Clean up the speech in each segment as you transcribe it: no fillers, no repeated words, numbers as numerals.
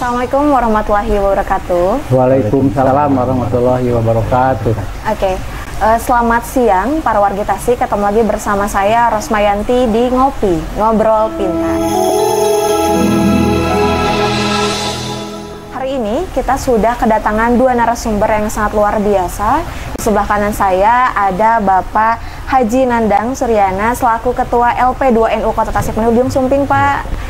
Assalamualaikum warahmatullahi wabarakatuh. Waalaikumsalam warahmatullahi wabarakatuh. Oke, selamat siang para wargi Tasik. Ketemu lagi bersama saya Rosmayanti di Ngobrol Pintar. Hari ini kita sudah kedatangan dua narasumber yang sangat luar biasa. Di sebelah kanan saya ada Bapak Haji Nandang Suryana selaku Ketua LP2NU Kota Tasikmalaya, Ujung Sumping, Pak.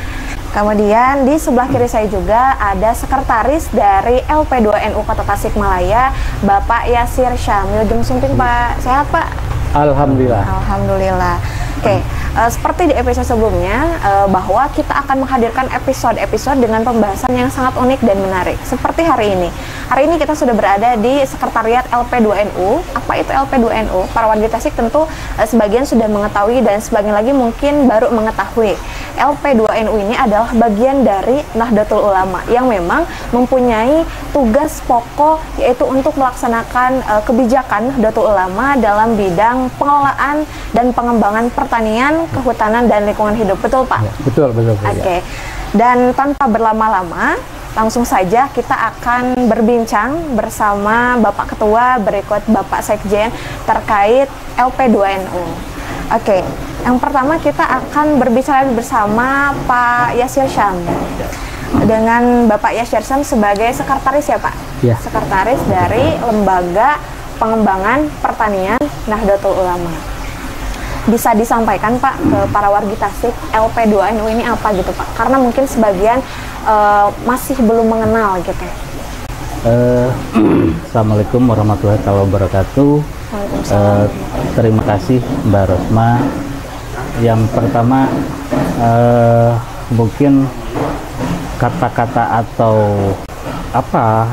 Kemudian di sebelah kiri saya juga ada sekretaris dari LP2NU Kota Tasikmalaya, Bapak Yasir Syamil, Ujung Sumping, Pak. Sehat, Pak? Alhamdulillah. Alhamdulillah. Oke, seperti di episode sebelumnya, bahwa kita akan menghadirkan episode-episode dengan pembahasan yang sangat unik dan menarik. Seperti hari ini. Hari ini kita sudah berada di Sekretariat LP2NU. Apa itu LP2NU? Para warga Tasik tentu sebagian sudah mengetahui dan sebagian lagi mungkin baru mengetahui. LP2NU ini adalah bagian dari Nahdlatul Ulama yang memang mempunyai tugas pokok yaitu untuk melaksanakan kebijakan Nahdlatul Ulama dalam bidang pengelolaan dan pengembangan pertanian, kehutanan, dan lingkungan hidup. Betul, Pak? Ya, betul. Oke. Dan tanpa berlama-lama, langsung saja kita akan berbincang bersama Bapak Ketua, berikut Bapak Sekjen terkait LP2NU. Oke, yang pertama kita akan berbicara bersama Pak Yasir Syamil. Dengan Bapak Yasir Syamil sebagai sekretaris ya, Pak? Ya. Sekretaris dari Lembaga Pengembangan Pertanian Nahdlatul Ulama. Bisa disampaikan, Pak, ke para wargi Tasik LP2NU ini apa gitu, Pak? Karena mungkin sebagian masih belum mengenal gitu. Assalamualaikum warahmatullahi wabarakatuh. Terima kasih Mbak Rosma. Yang pertama mungkin kata-kata atau apa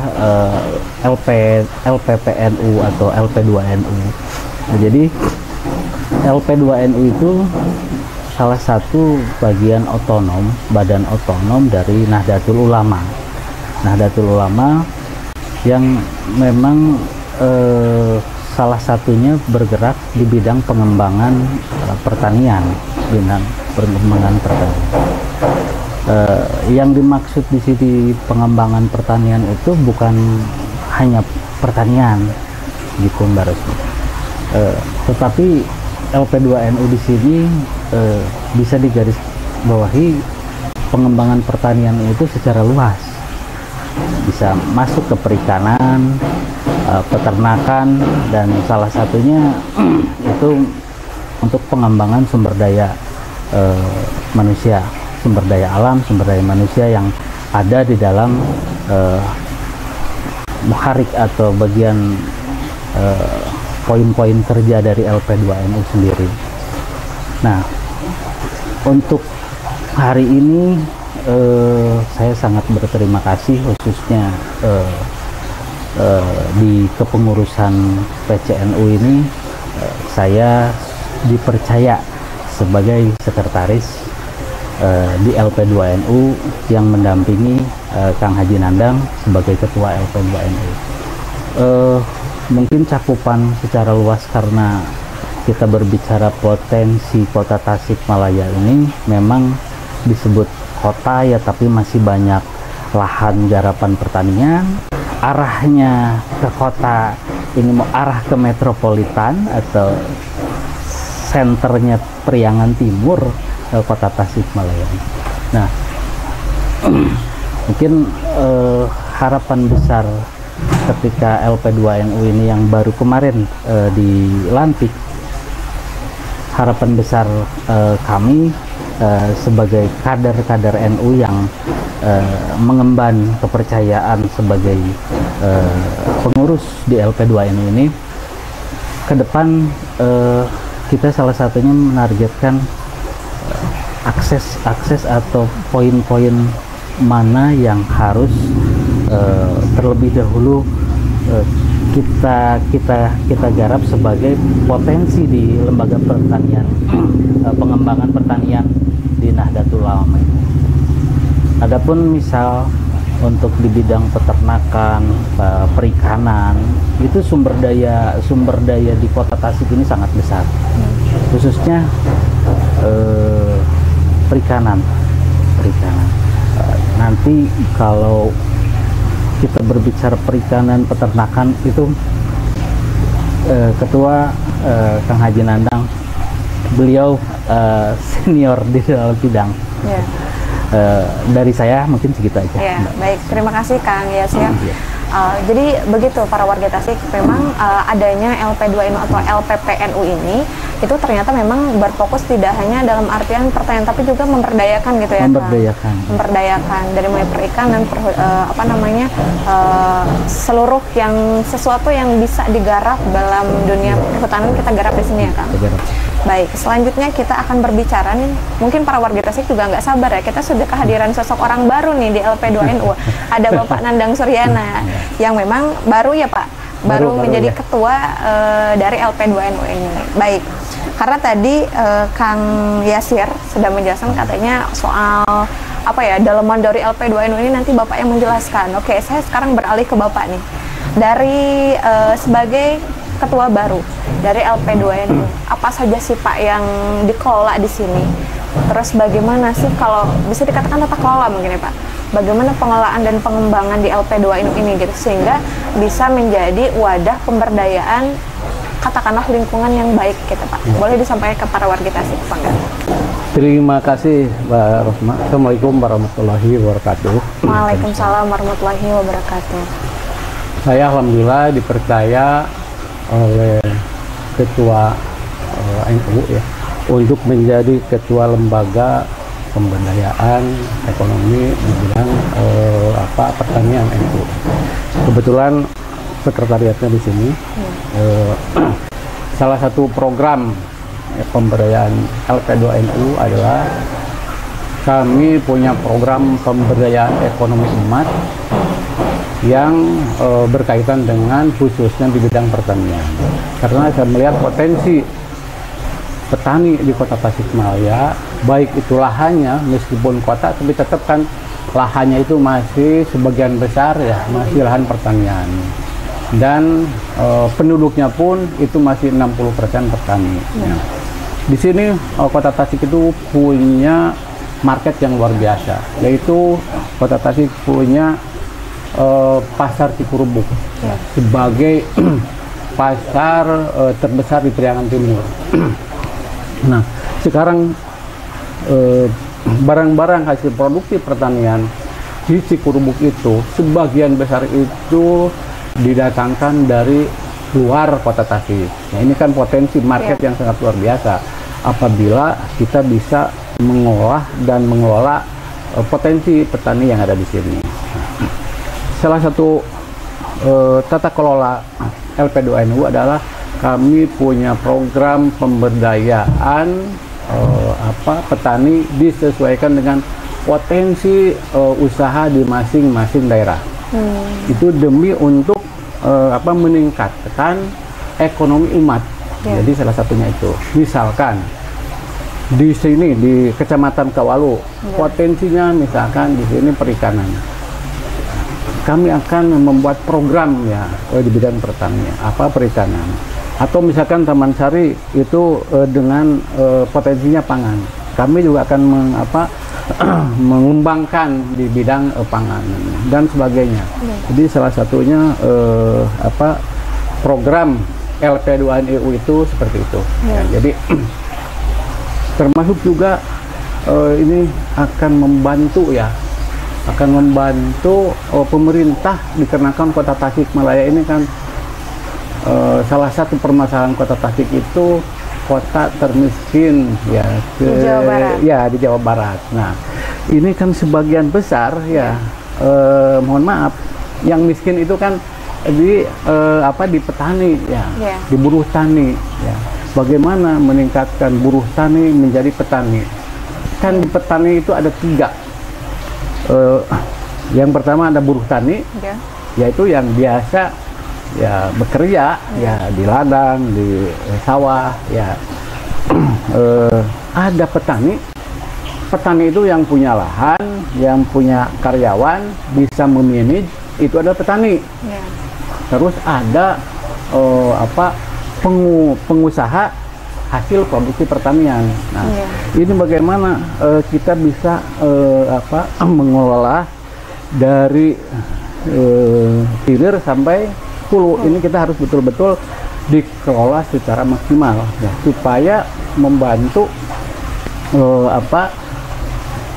LPPNU atau LP2NU. Nah, jadi LP2NU itu salah satu bagian otonom, badan otonom dari Nahdlatul Ulama. Nahdlatul Ulama yang memang salah satunya bergerak di bidang pengembangan pertanian, bidang pengembangan pertanian. Yang dimaksud di sini pengembangan pertanian itu bukan hanya pertanian, gitu Mbak Rosmi. Tetapi LP2NU di sini bisa digarisbawahi pengembangan pertanian itu secara luas, bisa masuk ke perikanan, peternakan, dan salah satunya itu untuk pengembangan sumber daya manusia, sumber daya alam, sumber daya manusia yang ada di dalam muharik atau bagian poin-poin kerja dari LP2NU sendiri. Nah, untuk hari ini saya sangat berterima kasih khususnya di kepengurusan PCNU ini saya dipercaya sebagai sekretaris di LP2NU yang mendampingi Kang Haji Nandang sebagai ketua LP2NU. Mungkin cakupan secara luas karena kita berbicara potensi kota Tasikmalaya ini memang disebut kota ya, tapi masih banyak lahan garapan pertanian. Arahnya ke kota ini mau arah ke metropolitan atau senternya Priangan Timur kota Tasikmalaya. Nah, mungkin harapan besar ketika LP2NU ini yang baru kemarin dilantik, harapan besar kami sebagai kader-kader NU yang mengemban kepercayaan sebagai pengurus di LP2NU ini, ke depan kita salah satunya menargetkan akses atau poin-poin mana yang harus terlebih dahulu kita garap sebagai potensi di lembaga pertanian, pengembangan pertanian di Nahdlatul Ulama. Adapun misal untuk di bidang peternakan, perikanan, itu sumber daya di kota Tasik ini sangat besar, khususnya perikanan. Nanti kalau kita berbicara perikanan peternakan itu Ketua Kang Haji Nandang, beliau senior di dalam bidang. Ya. Dari saya mungkin segitu aja. Ya, baik, terima kasih Kang Yasir. Jadi begitu para warga Tasik, memang adanya LP2NU atau LPPNU ini itu ternyata memang berfokus tidak hanya dalam artian pertanian tapi juga memberdayakan gitu ya. Memberdayakan dari mulai perikanan, seluruh yang sesuatu yang bisa digarap dalam dunia perhutanan kita garap di sini ya Kang. Baik, selanjutnya kita akan berbicara nih, mungkin para warga Tasik juga nggak sabar ya, kita sudah kehadiran sosok orang baru nih di LP2NU. Ada Bapak Nandang Suryana yang memang baru ya Pak, baru menjadi ketua dari LP2NU ini. Baik, karena tadi Kang Yasir sudah menjelaskan katanya soal apa ya, dalaman dari LP2NU ini nanti Bapak yang menjelaskan. Oke, saya sekarang beralih ke Bapak nih. Dari sebagai ketua baru dari LP2NU, apa saja sih Pak yang dikelola di sini? Terus bagaimana sih kalau bisa dikatakan tata kelola mungkin ya Pak? Bagaimana pengelolaan dan pengembangan di LP2NU ini gitu sehingga bisa menjadi wadah pemberdayaan katakanlah lingkungan yang baik gitu Pak. Boleh disampaikan ke para warga Tasik Pak? Terima kasih Mbak Rosma. Assalamualaikum warahmatullahi wabarakatuh. Waalaikumsalam warahmatullahi wabarakatuh. Saya alhamdulillah dipercaya oleh Ketua NU ya untuk menjadi Ketua Lembaga Pemberdayaan Ekonomi di bidang pertanian NU. Kebetulan sekretariatnya di sini. Salah satu program pemberdayaan LP2NU adalah kami punya program pemberdayaan ekonomi umat yang berkaitan dengan khususnya di bidang pertanian. Karena saya melihat potensi petani di Kota Tasikmalaya, baik itu lahannya meskipun kota, tapi tetap kan lahannya itu masih sebagian besar ya masih lahan pertanian. Dan penduduknya pun itu masih 60% petani. Ya. Di sini Kota Tasik itu punya market yang luar biasa, yaitu Kota Tasik punya pasar Cikurubuk sebagai pasar terbesar di Priangan Timur. Nah, sekarang barang-barang hasil produksi pertanian di Cikurubuk itu sebagian besar itu didatangkan dari luar Kota Tasik. Nah, ini kan potensi market yang sangat luar biasa apabila kita bisa mengolah dan mengelola potensi petani yang ada di sini. Salah satu tata kelola LP2NU adalah kami punya program pemberdayaan petani disesuaikan dengan potensi usaha di masing-masing daerah. Itu demi untuk meningkatkan ekonomi umat. Jadi salah satunya itu. Misalkan di sini di Kecamatan Kawalu, potensinya misalkan di sini perikanan. Kami akan membuat program ya di bidang pertanian, perikanan. Atau misalkan Taman Sari itu dengan potensinya pangan. Kami juga akan mengembangkan di bidang pangan dan sebagainya. Jadi salah satunya program LP2NU itu seperti itu. Ya, jadi termasuk juga ini akan membantu pemerintah dikarenakan Kota Tasikmalaya ini kan salah satu permasalahan Kota Tasik itu kota termiskin ya di Jawa Barat. Ya di Jawa Barat. Nah, ini kan sebagian besar mohon maaf yang miskin itu kan di petani ya, di buruh tani ya. Bagaimana meningkatkan buruh tani menjadi petani? Kan di petani itu ada 3. Yang pertama ada buruh tani, yaitu yang biasa ya bekerja ya di ladang, di sawah ya. Ada petani itu yang punya lahan, yang punya karyawan, bisa memanage, itu adalah petani. Terus ada pengusaha hasil produksi pertanian. Nah, ini bagaimana kita bisa mengelola dari hilir sampai hulu. Ini kita harus betul-betul dikelola secara maksimal ya, supaya membantu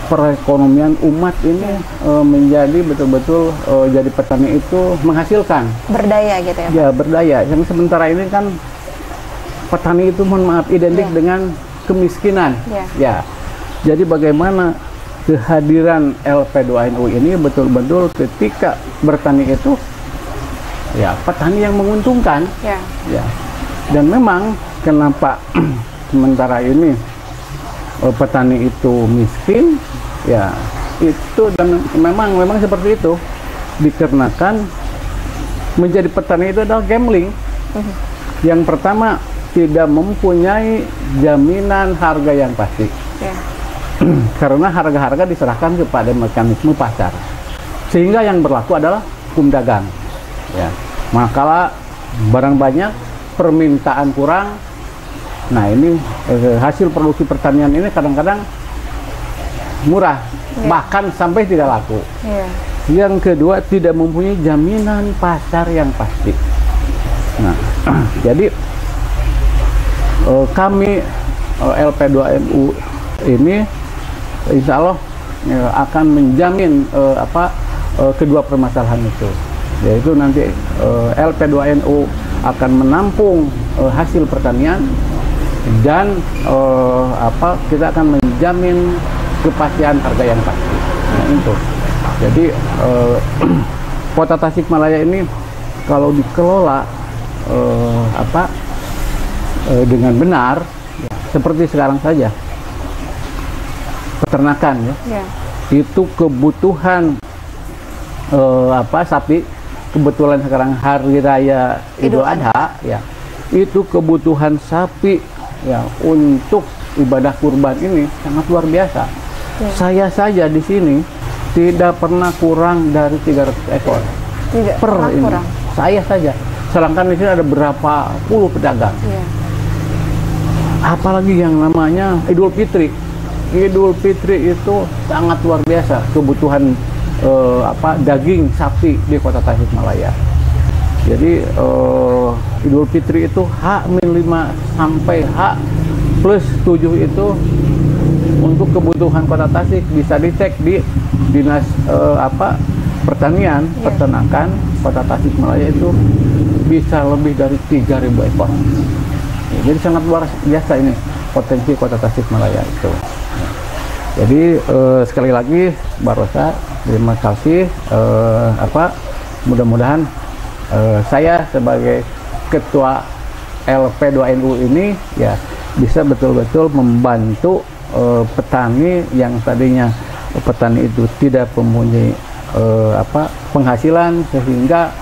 perekonomian umat ini menjadi betul-betul jadi petani itu menghasilkan, berdaya gitu ya Pak? Ya, berdaya. Yang sementara ini kan petani itu, mohon maaf, identik dengan kemiskinan ya. Jadi bagaimana kehadiran LP2NU ini betul-betul ketika bertani itu ya petani yang menguntungkan ya. Dan memang kenapa sementara ini petani itu miskin ya, itu dan memang seperti itu, dikarenakan menjadi petani itu adalah gambling. Yang pertama, tidak mempunyai jaminan harga yang pasti karena harga-harga diserahkan kepada mekanisme pasar, sehingga yang berlaku adalah hukum dagang ya. Maka barang banyak, permintaan kurang. Nah, ini hasil produksi pertanian ini kadang-kadang murah, bahkan sampai tidak laku. Yang kedua, tidak mempunyai jaminan pasar yang pasti. Nah, jadi kami LP2NU ini insya Allah akan menjamin kedua permasalahan itu, yaitu nanti LP2NU akan menampung hasil pertanian dan kita akan menjamin kepastian harga yang pasti. Nah, itu. Jadi Kota Tasikmalaya ini kalau dikelola dengan benar, seperti sekarang saja peternakan ya. Itu kebutuhan sapi, kebetulan sekarang hari raya Idul Adha ya, itu kebutuhan sapi ya untuk ibadah kurban ini sangat luar biasa. Saya saja di sini tidak pernah kurang dari 300 ekor per ini. Kurang. Saya saja. Sedangkan di sini ada berapa puluh pedagang. Apalagi yang namanya Idul Fitri. Idul Fitri itu sangat luar biasa kebutuhan daging sapi di Kota Tasikmalaya. Jadi Idul Fitri itu H-5 sampai H+7 itu untuk kebutuhan Kota Tasik, bisa dicek di Dinas Pertanian, Peternakan Kota Tasikmalaya itu bisa lebih dari 3.000 ekor. Ya, jadi sangat luar biasa ini potensi Kota Tasikmalaya itu. Jadi sekali lagi Mbak Rosa, terima kasih. Mudah-mudahan saya sebagai Ketua LP2NU ini ya bisa betul-betul membantu petani yang tadinya petani itu tidak mempunyai penghasilan, sehingga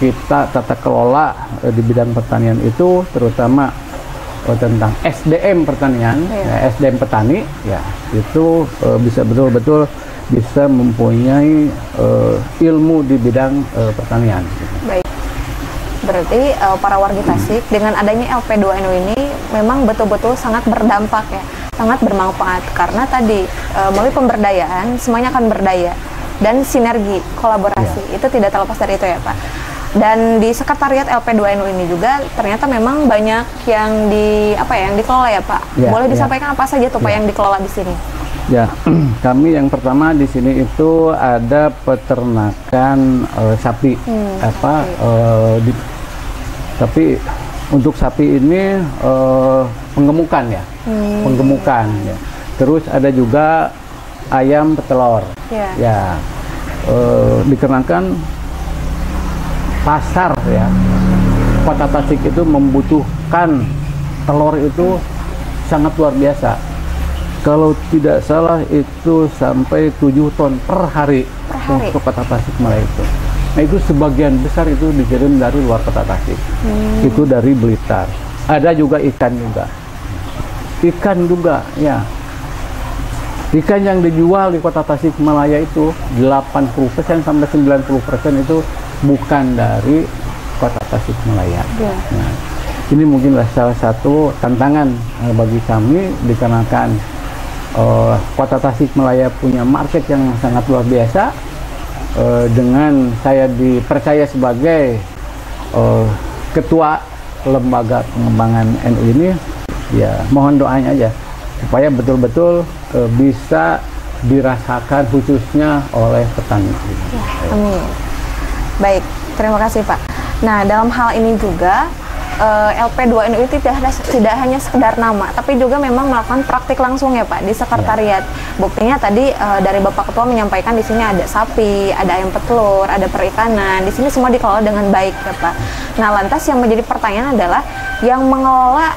kita tata kelola di bidang pertanian itu terutama tentang SDM pertanian, SDM petani ya, itu bisa betul-betul bisa mempunyai ilmu di bidang pertanian. Baik. Berarti para warga Tasik dengan adanya LP2NU ini memang betul-betul sangat berdampak ya, sangat bermanfaat, karena tadi melalui pemberdayaan semuanya akan berdaya dan sinergi kolaborasi itu tidak terlepas dari itu ya Pak. Dan di sekretariat LP2NU ini juga ternyata memang banyak yang yang dikelola ya Pak. Boleh disampaikan apa saja tuh Pak yang dikelola di sini? Ya, kami yang pertama di sini itu ada peternakan sapi. Tapi untuk sapi ini penggemukan ya, penggemukan ya. Terus ada juga ayam petelur. Ya, dikarenakan pasar ya, Kota Tasik itu membutuhkan telur itu sangat luar biasa. Kalau tidak salah itu sampai 7 ton per hari untuk Kota Tasikmalaya itu. Nah, itu sebagian besar itu dikirim dari luar Kota Tasik. Itu dari Blitar. Ada juga ikan juga. Ikan juga ya. Ikan yang dijual di Kota Tasikmalaya itu 80% sampai 90% itu bukan dari Kota Tasikmalaya. Nah, ini mungkinlah salah satu tantangan bagi kami, dikarenakan Kota Tasikmalaya punya market yang sangat luar biasa. Dengan saya dipercaya sebagai ketua lembaga pengembangan NU ini, ya mohon doanya aja supaya betul-betul bisa dirasakan khususnya oleh petani. Ya, amin. Baik, terima kasih Pak. Nah, dalam hal ini juga LP2NU itu tidak hanya sekedar nama, tapi juga memang melakukan praktik langsung ya Pak di sekretariat. Buktinya tadi dari Bapak Ketua menyampaikan di sini ada sapi, ada ayam petelur, ada perikanan. Di sini semua dikelola dengan baik ya Pak. Nah, lantas yang menjadi pertanyaan adalah yang mengelola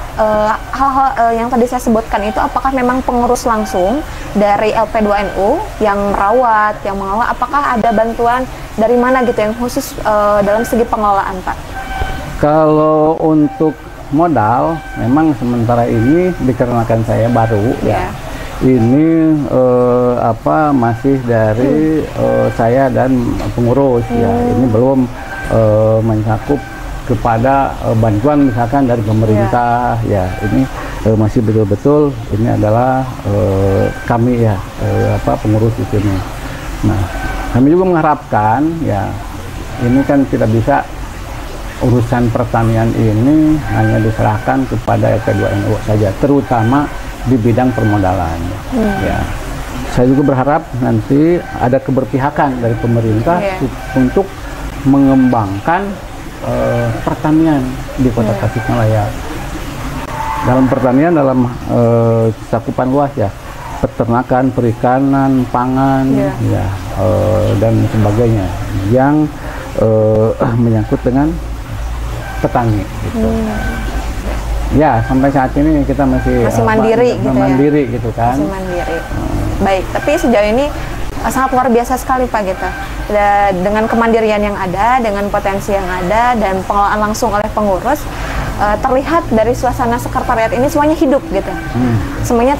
hal-hal yang tadi saya sebutkan itu apakah memang pengurus langsung dari LP2NU yang merawat, yang mengelola, apakah ada bantuan dari mana gitu yang khusus dalam segi pengelolaan Pak? Kalau untuk modal, memang sementara ini dikarenakan saya baru ya. Ini masih dari saya dan pengurus ya. Ini belum mencakup kepada bantuan misalkan dari pemerintah ya. Ini masih betul-betul ini adalah kami ya pengurus di sini. Nah, kami juga mengharapkan ya ini kan tidak bisa urusan pertanian ini hanya diserahkan kepada LP2NU saja, terutama di bidang permodalan. Ya, saya juga berharap nanti ada keberpihakan dari pemerintah untuk mengembangkan pertanian di Kota Tasikmalaya. Dalam pertanian dalam cakupan luas ya, peternakan, perikanan, pangan, ya dan sebagainya yang menyangkut dengan petani gitu. Ya, sampai saat ini kita masih mandiri gitu mandiri gitu kan. Masih mandiri. Baik, tapi sejauh ini sangat luar biasa sekali Pak gitu. Dengan kemandirian yang ada, dengan potensi yang ada dan pengelolaan langsung oleh pengurus, terlihat dari suasana sekretariat ini semuanya hidup gitu. Semuanya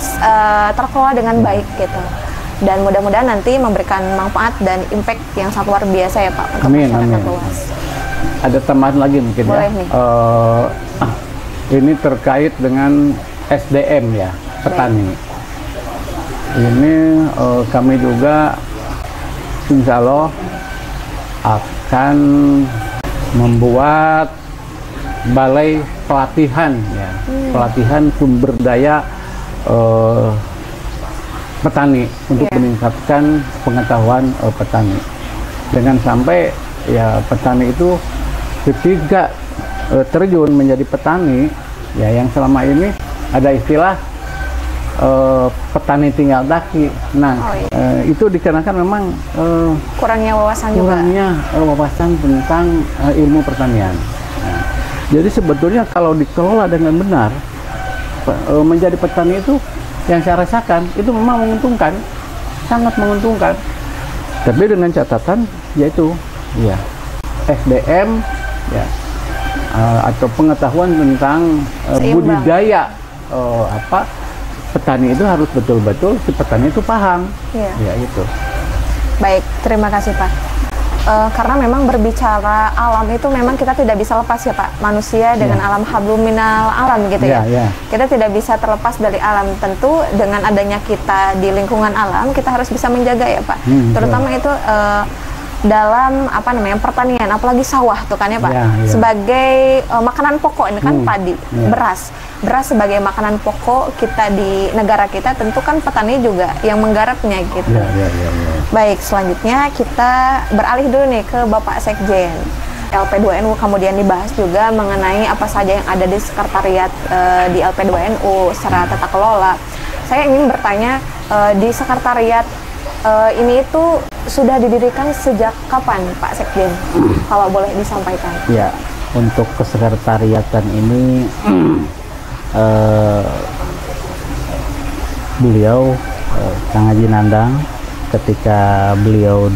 terkelola dengan baik gitu. Dan mudah-mudahan nanti memberikan manfaat dan impact yang sangat luar biasa ya Pak untuk masyarakat luas. Ada tambahan lagi mungkin. Boleh ya. Ini terkait dengan SDM ya, petani. Ini kami juga insya Allah akan membuat balai pelatihan ya, pelatihan sumber daya petani untuk meningkatkan pengetahuan petani. Dengan sampai ya petani itu ketika terjun menjadi petani ya, yang selama ini ada istilah petani tinggal daki. Nah, itu dikarenakan memang kurangnya wawasan wawasan tentang ilmu pertanian. Nah, jadi sebetulnya kalau dikelola dengan benar, menjadi petani itu yang saya rasakan itu memang menguntungkan, sangat menguntungkan. Tapi dengan catatan yaitu ya SDM ya atau pengetahuan tentang budidaya petani itu harus betul-betul si petani itu paham. Ya itu. Baik, terima kasih Pak. Karena memang berbicara alam itu memang kita tidak bisa lepas ya Pak, manusia dengan alam hablum minal alam gitu ya. Kita tidak bisa terlepas dari alam. Tentu dengan adanya kita di lingkungan alam, kita harus bisa menjaga ya Pak. Terutama itu dalam pertanian, apalagi sawah tuh kan ya Pak. Sebagai makanan pokok ini kan padi, beras sebagai makanan pokok kita di negara kita, tentu kan petani juga yang menggarapnya gitu. Baik, selanjutnya kita beralih dulu nih ke Bapak Sekjen. LP2NU kemudian dibahas juga mengenai apa saja yang ada di sekretariat di LP2NU secara tata kelola. Saya ingin bertanya, di sekretariat ini itu sudah didirikan sejak kapan Pak Sekjen? Kalau boleh disampaikan. Ya, untuk kesekretariatan ini beliau Kang Haji Nandang ketika beliau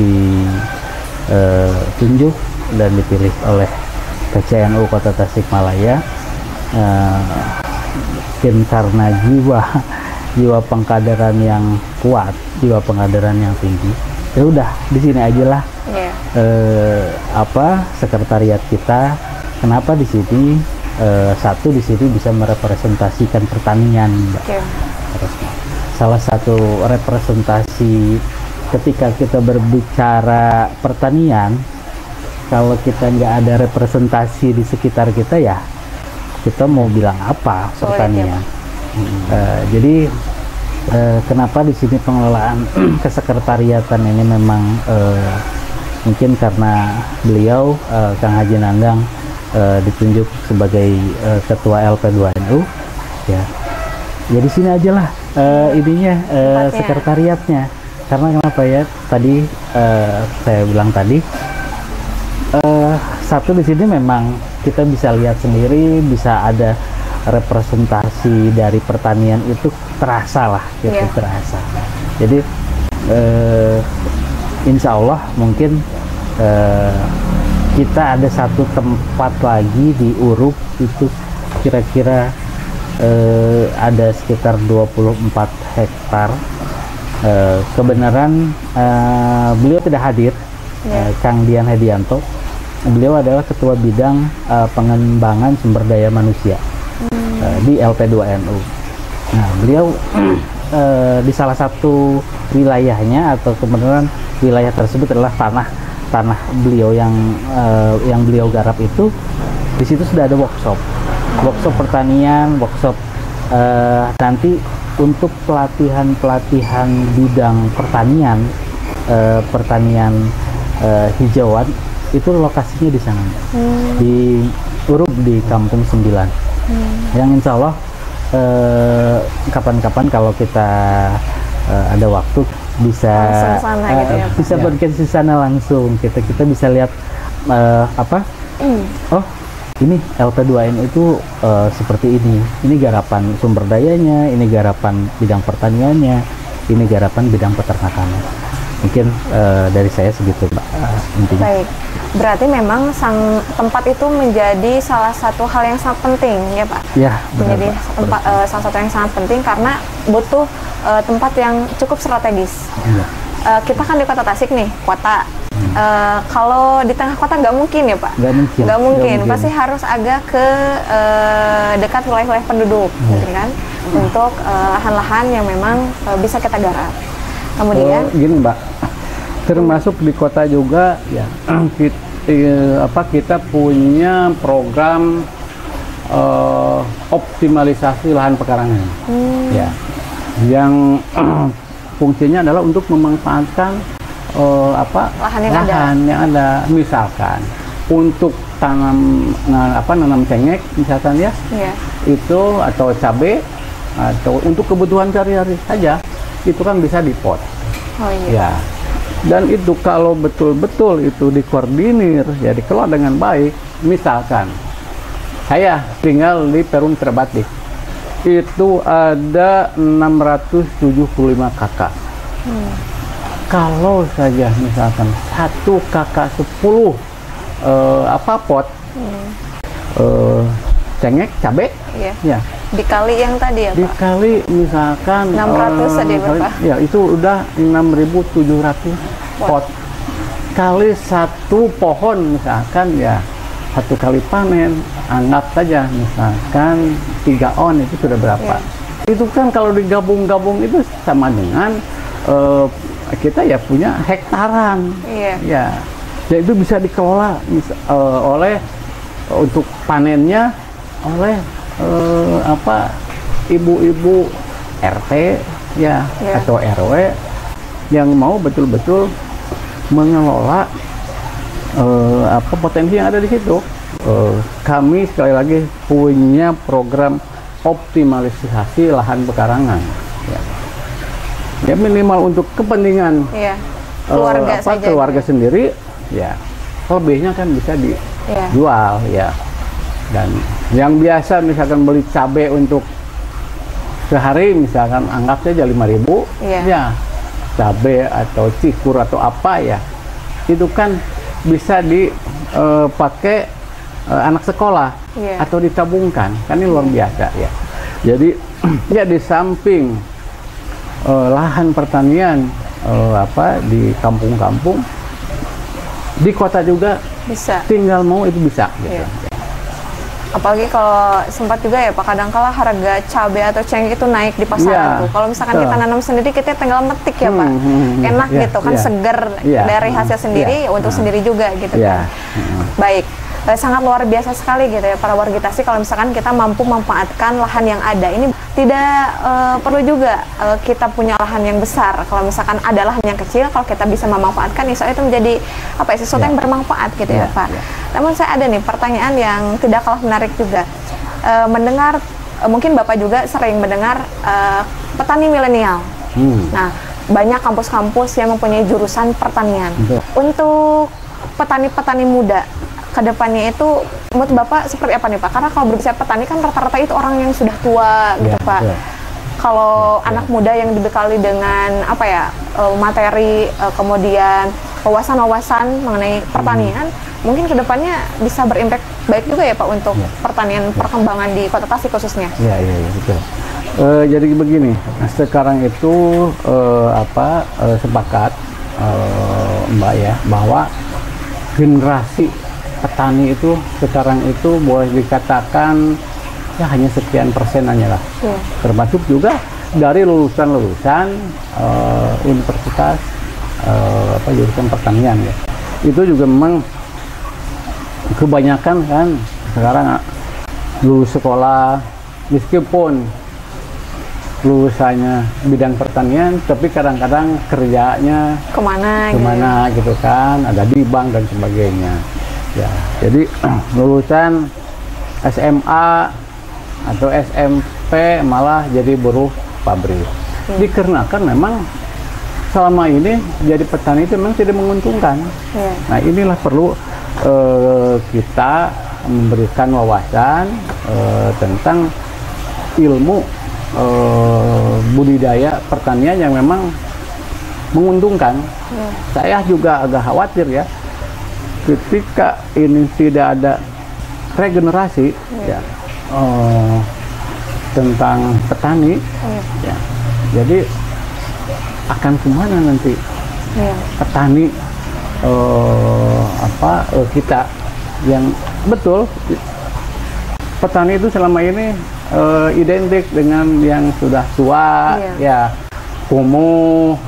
ditunjuk dan dipilih oleh PCNU Kota Tasikmalaya, mungkin karena jiwa pengkaderan yang kuat, jiwa pengkaderan yang tinggi, ya udah di sini aja lah. sekretariat kita. Kenapa di sini? satu di sini bisa merepresentasikan pertanian, Mbak. Oke. Salah satu representasi ketika kita berbicara pertanian, kalau kita nggak ada representasi di sekitar kita ya, kita mau bilang apa Sulit, pertanian? ya, Jadi kenapa di sini pengelolaan kesekretariatan ini memang mungkin karena beliau Kang Haji Nanggang ditunjuk sebagai ketua LP2NU, ya. Jadi sini aja lah ininya sekretariatnya. Karena kenapa ya? Tadi saya bilang tadi satu di sini memang kita bisa lihat sendiri, bisa ada representasi dari pertanian itu terasa lah, gitu, terasa. Jadi insya Allah mungkin kita ada satu tempat lagi di Urup itu kira-kira ada sekitar 24 hektar. Kebenaran beliau tidak hadir, Kang Dian Hedianto. Beliau adalah ketua bidang pengembangan sumber daya manusia di LP2NU. Nah, beliau di salah satu wilayahnya, atau kebenaran wilayah tersebut adalah tanah beliau yang beliau garap itu. Di situ sudah ada workshop pertanian, workshop nanti untuk pelatihan bidang pertanian, hijauan, itu lokasinya di sana, di Urup, di Kampung 9. Yang insya Allah kapan-kapan kalau kita ada waktu bisa gitu ya, bisa podcast di sana langsung, kita bisa lihat oh ini LP2N itu seperti ini garapan sumber dayanya, ini garapan bidang pertaniannya, ini garapan bidang peternakannya. Mungkin dari saya segitu, Mbak, intinya. Baik, berarti memang tempat itu menjadi salah satu hal yang sangat penting, ya Pak? Ya, benar, menjadi salah satu yang sangat penting karena butuh tempat yang cukup strategis. Ya. Kita kan di kota Tasik nih, kota. Kalau di tengah kota nggak mungkin ya Pak? Nggak mungkin. Pasti harus agak ke dekat wilayah-wilayah penduduk, gitu kan? Untuk lahan-lahan yang memang bisa kita garap. Kemudian gini Mbak, termasuk di kota juga ya, kita punya program optimalisasi lahan pekarangan, ya, yang fungsinya adalah untuk memanfaatkan lahan yang ada, misalkan untuk nanam cengkeh misalkan ya, itu, atau cabai, atau untuk kebutuhan sehari-hari saja, itu kan bisa dipot. Ya, dan itu kalau betul-betul itu dikoordinir, ya dikelola dengan baik. Misalkan saya tinggal di Perum Terbatik, itu ada 675 kakak. Kalau saja misalkan satu kakak 10 pot cengkeh, cabai, ya, dikali yang tadi ya Pak? Dikali misalkan 600 tadi berapa? Ya, itu udah 6.700 pot. Kali satu pohon misalkan, ya, satu kali panen, anggap saja misalkan 3 on, itu sudah berapa? Itu kan kalau digabung-gabung itu sama dengan kita ya punya hektaran. Ya, itu bisa dikelola oleh untuk panennya oleh ibu-ibu RT ya, atau RW yang mau betul-betul mengelola potensi yang ada di situ. Kami sekali lagi punya program optimalisasi lahan pekarangan, ya minimal untuk kepentingan keluarga sendiri, ya lebihnya kan bisa dijual, ya. Dan yang biasa misalkan beli cabai untuk sehari misalkan anggap saja 5.000, ya, cabai atau cikur atau apa, ya, itu kan bisa dipakai anak sekolah, atau ditabungkan, kan ini luar biasa, ya. Jadi ya di samping lahan pertanian di kampung-kampung, di kota juga bisa, tinggal mau itu bisa, gitu. Apalagi kalau sempat juga ya Pak, kadang-kala harga cabai atau cengkeh itu naik di pasaran tuh. Kalau misalkan kita nanam sendiri, kita tinggal metik ya Pak. Enak gitu kan, seger dari hasil sendiri untuk sendiri juga gitu kan. Baik. Sangat luar biasa sekali gitu ya para warga Tasik, kalau misalkan kita mampu memanfaatkan lahan yang ada. Ini tidak perlu juga kita punya lahan yang besar. Kalau misalkan ada lahan yang kecil, kalau kita bisa memanfaatkan, itu menjadi apa ya, sesuatu yang bermanfaat gitu ya Pak. Namun saya ada nih pertanyaan yang tidak kalah menarik juga. Mendengar mungkin Bapak juga sering mendengar petani milenial. Nah, banyak kampus-kampus yang mempunyai jurusan pertanian. Untuk petani-petani muda kedepannya itu menurut Bapak seperti apa nih Pak? Karena kalau berbicara petani kan rata-rata itu orang yang sudah tua gitu Pak. Kalau anak muda yang dibekali dengan apa ya, materi, kemudian wawasan-wawasan mengenai pertanian, mungkin kedepannya bisa berimpact baik juga ya Pak untuk pertanian perkembangan di Kota Tasik khususnya. Iya betul. Jadi begini, sekarang itu sepakat Mbak ya, bahwa generasi petani itu sekarang itu boleh dikatakan ya hanya sekian persen aja lah. Termasuk juga dari lulusan-lulusan universitas jurusan pertanian ya. Itu juga memang kebanyakan kan sekarang lulus sekolah, meskipun lulusannya bidang pertanian, tapi kadang-kadang kerjanya kemana gitu kan, ada di bank dan sebagainya. Ya, jadi lulusan SMA atau SMP malah jadi buruh pabrik. Dikarenakan memang selama ini jadi petani itu memang tidak menguntungkan. Nah, inilah perlu kita memberikan wawasan tentang ilmu budidaya pertanian yang memang menguntungkan. Saya juga agak khawatir ya, ketika ini tidak ada regenerasi tentang petani, jadi akan kemana nanti petani kita yang betul. Petani itu selama ini identik dengan yang sudah tua, kumuh,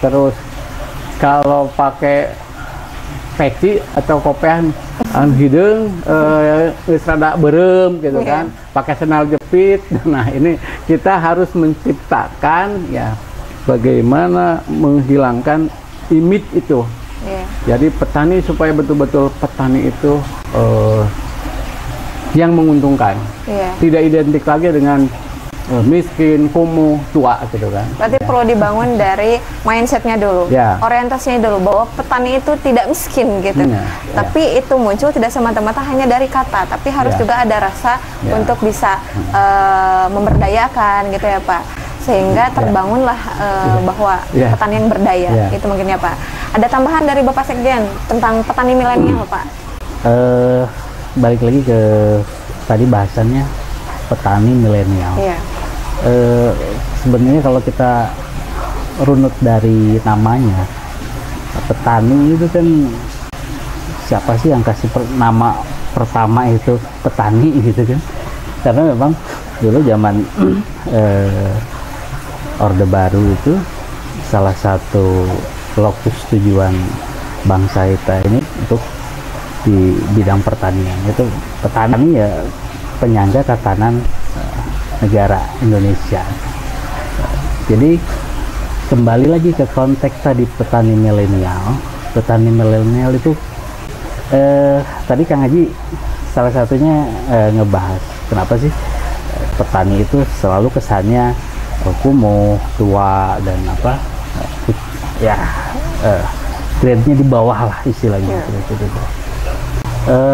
terus kalau pakai peci atau kopiah hidung rada berem gitu kan, pakai sendal jepit. Nah, ini kita harus menciptakan ya bagaimana menghilangkan image itu. Jadi petani supaya betul-betul petani itu yang menguntungkan, tidak identik lagi dengan miskin, kumuh, tua gitu kan. Berarti perlu dibangun dari mindsetnya dulu, orientasinya dulu, bahwa petani itu tidak miskin gitu. Tapi itu muncul tidak semata-mata hanya dari kata, tapi harus juga ada rasa untuk bisa memberdayakan gitu ya Pak. Sehingga terbangunlah bahwa petani yang berdaya, itu mungkin ya Pak. Ada tambahan dari Bapak Sekjen tentang petani milenial Pak? Balik lagi ke tadi bahasannya petani milenial. Sebenarnya kalau kita runut dari namanya, petani itu kan siapa sih yang kasih nama pertama itu petani gitu kan? Karena memang dulu zaman Orde Baru itu salah satu lokus tujuan bangsa kita ini untuk di bidang pertanian. Itu petani ya penyangga tatanan negara Indonesia. Jadi kembali lagi ke konteks tadi petani milenial. Petani milenial itu tadi Kang Haji salah satunya ngebahas kenapa sih petani itu selalu kesannya kumuh, tua, dan grade-nya di bawah lah istilahnya.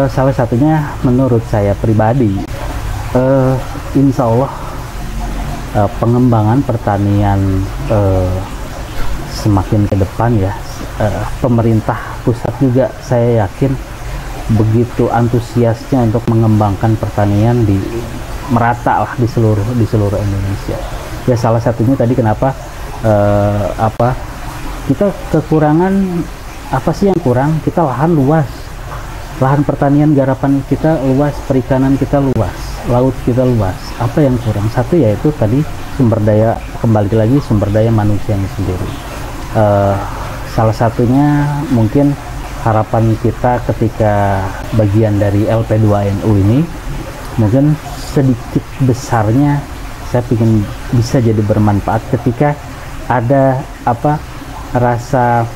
Salah satunya menurut saya pribadi, insya Allah pengembangan pertanian semakin ke depan ya, pemerintah pusat juga saya yakin begitu antusiasnya untuk mengembangkan pertanian di merata lah di seluruh Indonesia. Ya salah satunya tadi kenapa kita kekurangan, apa sih yang kurang? Kita lahan luas, lahan pertanian garapan kita luas, perikanan kita luas, laut kita luas. Apa yang kurang? Satu yaitu tadi sumber daya, kembali lagi sumber daya manusianya sendiri. Salah satunya mungkin harapan kita ketika bagian dari LP2NU ini, mungkin sedikit besarnya saya ingin bisa jadi bermanfaat ketika ada rasa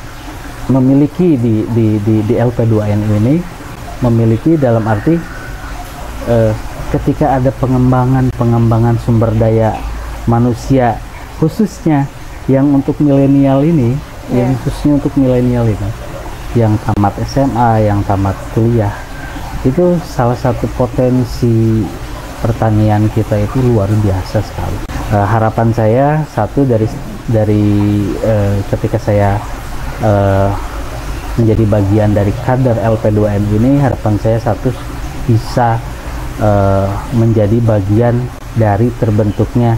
memiliki di LP2NU ini, memiliki dalam arti ketika ada pengembangan sumber daya manusia khususnya yang untuk milenial ini, yang khususnya untuk milenial ini, yang tamat SMA, yang tamat kuliah, itu salah satu potensi pertanian kita itu luar biasa sekali. Harapan saya satu dari ketika saya menjadi bagian dari kader LP2NU ini, harapan saya satu bisa menjadi bagian dari terbentuknya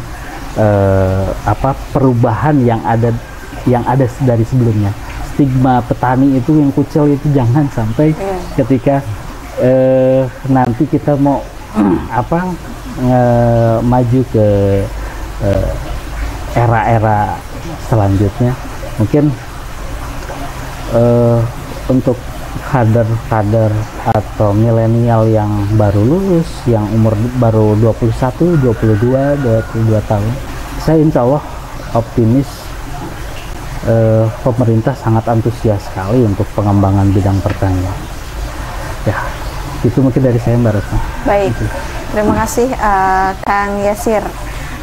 perubahan yang ada dari sebelumnya. Stigma petani itu yang kucel itu jangan sampai ketika nanti kita mau maju ke era-era selanjutnya, mungkin untuk kader-kader atau milenial yang baru lulus, yang umur baru 21, 22 tahun, saya insya Allah optimis pemerintah sangat antusias sekali untuk pengembangan bidang pertanian. Ya, itu mungkin dari saya, Mbak Retno. Baik, terima kasih Kang Yasir.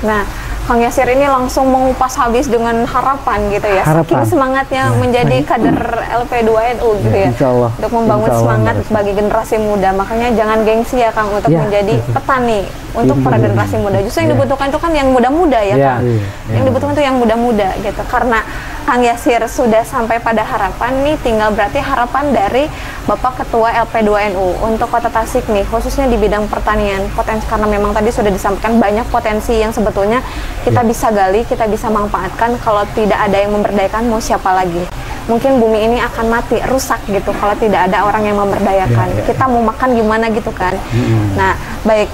Nah, Kang Yasir ini langsung mengupas habis dengan harapan gitu ya. Saking semangatnya menjadi kader LP2NU gitu ya. Allah, untuk membangun semangat bagi generasi muda. Makanya jangan gengsi ya Kang untuk menjadi petani untuk para generasi muda. Justru yang dibutuhkan itu kan yang muda-muda ya Kang. Yang dibutuhkan itu yang muda-muda gitu. Karena Kang Yasir sudah sampai pada harapan nih, tinggal berarti harapan dari Bapak Ketua LP2NU untuk Kota Tasik nih, khususnya di bidang pertanian, potensi, karena memang tadi sudah disampaikan banyak potensi yang sebetulnya kita bisa gali, kita bisa manfaatkan. Kalau tidak ada yang memberdayakan, mau siapa lagi? Mungkin bumi ini akan mati, rusak gitu kalau tidak ada orang yang memberdayakan. Kita mau makan gimana gitu kan. Nah, baik,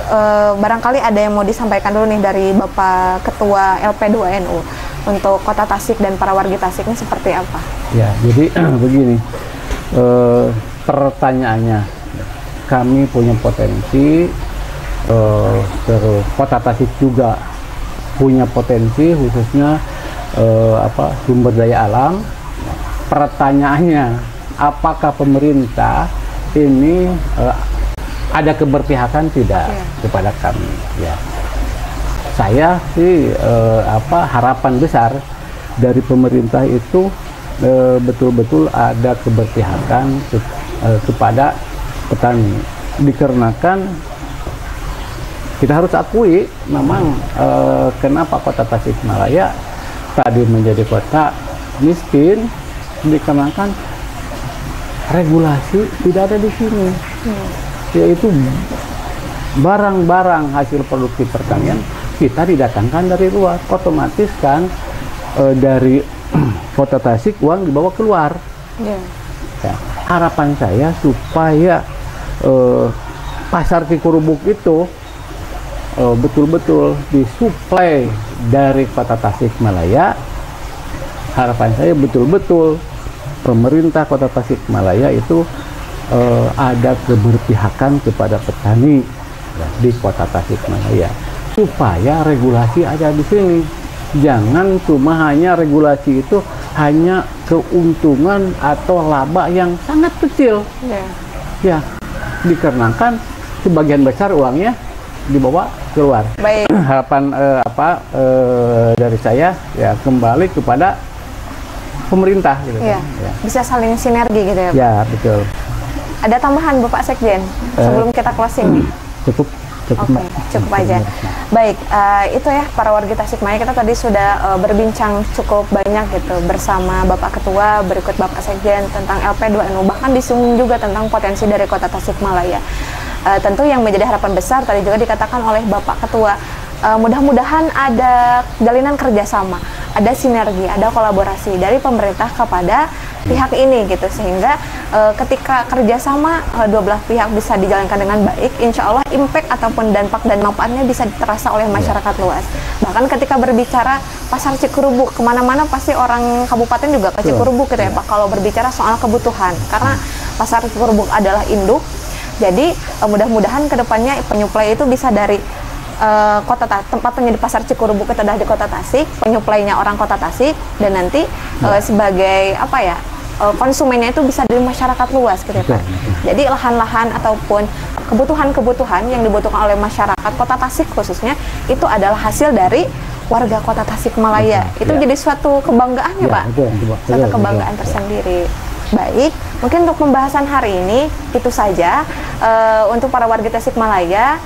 barangkali ada yang mau disampaikan dulu nih dari Bapak Ketua LP2NU untuk Kota Tasik dan para warga Tasik ini seperti apa? Ya, jadi begini, pertanyaannya, kami punya potensi, terus Kota Tasik juga punya potensi, khususnya sumber daya alam. Pertanyaannya, apakah pemerintah ini ada keberpihakan tidak kepada kami? Ya, saya sih harapan besar dari pemerintah itu betul-betul ada keberpihakan kepada petani, dikarenakan kita harus akui memang kenapa Kota Tasikmalaya tadi menjadi kota miskin, dikarenakan regulasi tidak ada di sini, yaitu barang-barang hasil produktif pertanian kita didatangkan dari luar, otomatis kan dari Kota Tasik uang dibawa keluar. Ya, harapan saya supaya pasar Kikurubuk itu betul-betul disuplai dari Kota Tasikmalaya. Harapan saya betul-betul pemerintah Kota Tasikmalaya itu ada keberpihakan kepada petani di Kota Tasikmalaya, supaya regulasi ada di sini. Jangan cuma hanya regulasi itu hanya keuntungan atau laba yang sangat kecil. Ya, dikarenakan sebagian besar uangnya dibawa keluar. Baik. Harapan dari saya ya kembali kepada pemerintah gitu. Ya. Bisa saling sinergi gitu ya. Ya, betul. Ada tambahan Bapak Sekjen sebelum kita closing? Cukup. Oke, cukup aja. Baik, itu ya para warga Tasikmalaya, kita tadi sudah berbincang cukup banyak gitu bersama Bapak Ketua, berikut Bapak Sekjen tentang LP2NU, bahkan disinggung juga tentang potensi dari Kota Tasikmalaya. Tentu yang menjadi harapan besar tadi juga dikatakan oleh Bapak Ketua, mudah-mudahan ada jalinan kerjasama, ada sinergi, ada kolaborasi dari pemerintah kepada pihak ini gitu, sehingga ketika kerjasama dua belah pihak bisa dijalankan dengan baik, insya Allah impact ataupun dampak dan manfaatnya bisa terasa oleh masyarakat luas. Bahkan ketika berbicara pasar Cikurubuk, kemana-mana pasti orang kabupaten juga ke Cikurubuk gitu ya Pak, kalau berbicara soal kebutuhan, karena pasar Cikurubuk adalah induk. Jadi mudah-mudahan kedepannya penyuplai itu bisa dari tempat penyedia pasar Cikurubuk itu adalah di Kota Tasik, penyuplainya orang Kota Tasik, dan nanti sebagai apa ya, konsumennya itu bisa dari masyarakat luas gitu ya Pak. Jadi lahan-lahan ataupun kebutuhan-kebutuhan yang dibutuhkan oleh masyarakat Kota Tasik khususnya itu adalah hasil dari warga Kota Tasikmalaya. Itu jadi suatu kebanggaan ya Pak, suatu kebanggaan tersendiri. Baik, mungkin untuk pembahasan hari ini itu saja. Untuk para warga Tasikmalaya,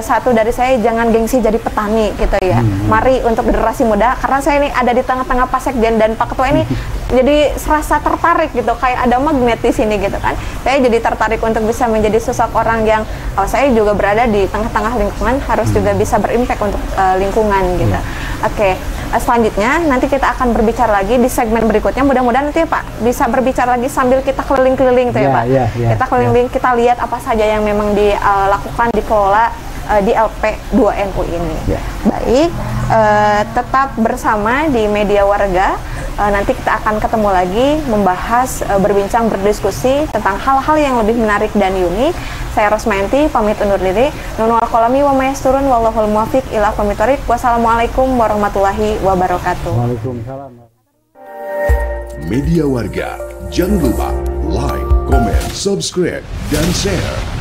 satu dari saya, jangan gengsi jadi petani gitu ya. Mari untuk generasi muda, karena saya ini ada di tengah-tengah Pak Sekjen dan Pak Ketua ini jadi serasa tertarik gitu, kayak ada magnet di sini gitu kan. Saya jadi tertarik untuk bisa menjadi sosok orang yang saya juga berada di tengah-tengah lingkungan, harus juga bisa berimpact untuk lingkungan gitu. Oke, selanjutnya nanti kita akan berbicara lagi di segmen berikutnya. Mudah-mudahan nanti Pak bisa berbicara lagi sambil kita keliling-keliling tuh ya Pak. Kita keliling, kita lihat apa saja yang memang dilakukan, dikelola di LP2NU ini. Baik, tetap bersama di Media Warga. Nanti kita akan ketemu lagi membahas, berbincang, berdiskusi tentang hal-hal yang lebih menarik dan unik. Saya Rosmayanti pamit undur diri. Nunul kolami wa mayasturun wallahul muwaffiq ila aqwamit thoriq. Wassalamualaikum warahmatullahi wabarakatuh. Waalaikumsalam. Media Warga, jangan lupa like, comment, subscribe, dan share.